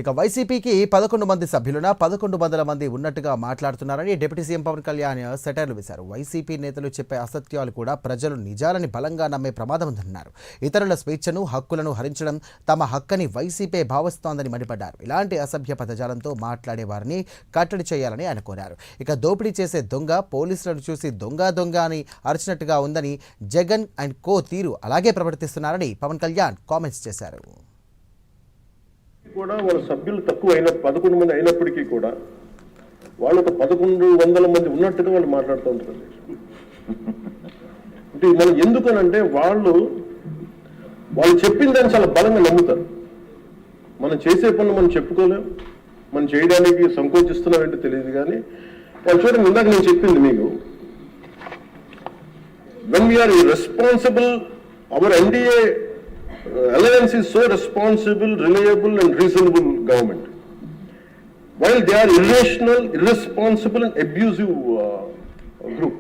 ఇక వైసీపీకి 11 మంది సభ్యులున 1100 మంది ఉన్నట్టుగా మాట్లాడుతున్నారని డిప్యూటీ సీఎం పవన్ కళ్యాణ్ సెటైర్లు వేశారు. వైసీపీ నేతలు చెప్పే అసత్యాలు కూడా ప్రజలు నిజాలని బలంగా నమ్మే ప్రమాదం ఉందన్నారు. ఇతరుల స్వేచ్ఛను, హక్కులను హరించడం తమ హక్కని వైసీపీ భావిస్తోందని మండిపడ్డారు. ఇలాంటి అసభ్య పదజాలంతో మాట్లాడే వారిని కట్టడి చేయాలని ఆయన కోరారు. ఇక దోపిడీ చేసే దొంగ పోలీసులను చూసి దొంగ దొంగ అని అరిచినట్టుగా ఉందని, జగన్ అండ్ కో తీరు అలాగే ప్రవర్తిస్తున్నారని పవన్ కళ్యాణ్ కామెంట్స్ చేశారు. కూడా వాళ్ళ సభ్యులు తక్కువ 11 మంది అయినప్పటికీ కూడా వాళ్ళకు 1100 మంది ఉన్నట్టుగా వాళ్ళు మాట్లాడుతూ ఉంటారు. అంటే మనం ఎందుకనంటే వాళ్ళు చెప్పిందని చాలా బలంగా నమ్ముతారు. మనం చేసే పనులు మనం చెప్పుకోలేం, మనం చేయడానికి సంకోచిస్తున్నాం ఏంటో తెలియదు. కానీ వాళ్ళు చూడండి, ఇందాక నేను చెప్పింది మీకు, when we are responsible, our NDA alliance is so responsible, reliable and reasonable government, while they are irrational, irresponsible and abusive group.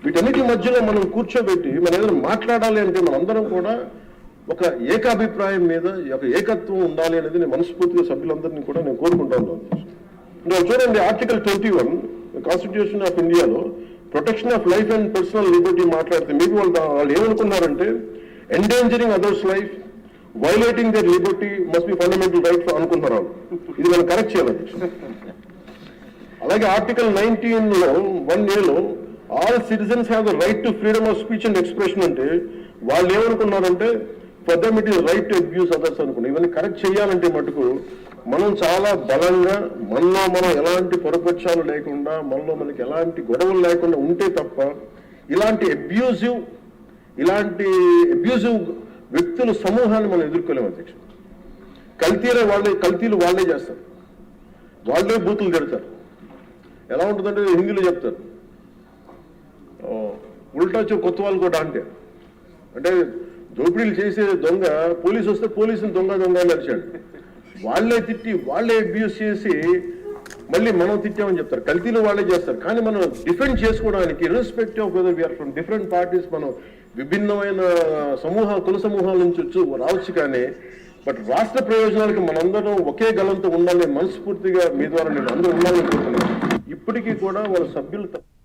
వీటన్నిటి మధ్యలో మనం కూర్చోబెట్టి మనం ఏదైనా మాట్లాడాలి అంటే మనందరం కూడా ఒక ఏకాభిప్రాయం మీద ఒక ఏకత్వం ఉండాలి అనేది నేను మనస్ఫూర్తిగా సభ్యులందరినీ కూడా నేను కోరుకుంటాను. అంటే చూడండి, ఆర్టికల్ 21 కాన్స్టిట్యూషన్ ఆఫ్ ఇండియాలో protection of life and personal liberty మాట్లాడితే మేబీ వాళ్ళు ఏమనుకున్నారంటే endangering others life, violating their liberty must be fundamental rights అనుకుంటున్నారు. ఇది మనం కరెక్ట్ చేయాలి. అలాగే ఆర్టికల్ 19లో 1A all citizens have the right to freedom of speech and expression అంటే వాళ్ళు ఏమనుకున్నారంటే for them it is right to abuse others అనుకున్నారు. ఇవన్నీ కరెక్ట్ చేయాలంటే మటుకు మనం చాలా బలంగా మనలో మనం ఎలాంటి పొరపక్షాలు లేకుండా, మనలో మనకి ఎలాంటి గొడవలు లేకుండా ఉంటే తప్ప ఇలాంటి అబ్యూజివ్ వ్యక్తుల సమూహాన్ని మనం ఎదుర్కోలేము అధ్యక్ష. కల్తీలు వాళ్ళే చేస్తారు, వాళ్ళే బూతులు తిడతారు. ఎలా ఉంటుందంటే హిందీలో చెప్తారు, ఉల్టా చో కొత్త వాళ్ళు కూడా అంటే దోపిడీలు చేసే దొంగ పోలీసు వస్తే పోలీసుని దొంగ అని అరిచాడు. వాళ్ళే తిట్టి, వాళ్ళే అబ్యూస్ చేసి మళ్ళీ మనం తిట్టామని చెప్తారు. కల్తీలు వాళ్ళే చేస్తారు. కానీ మనం డిఫెండ్ చేసుకోవడానికి irrespective of whether we are from different parties, మనం విభిన్నమైన కుల సమూహాల నుంచి రావచ్చు. కానీ బట్ రాష్ట్ర ప్రయోజనాలకి మనందరం ఒకే గలంతో ఉండాలని మనస్ఫూర్తిగా మీ ద్వారా నేను అందరూ ఉండాలని కోరుతున్నాను. ఇప్పటికీ కూడా వాళ్ళ సభ్యులు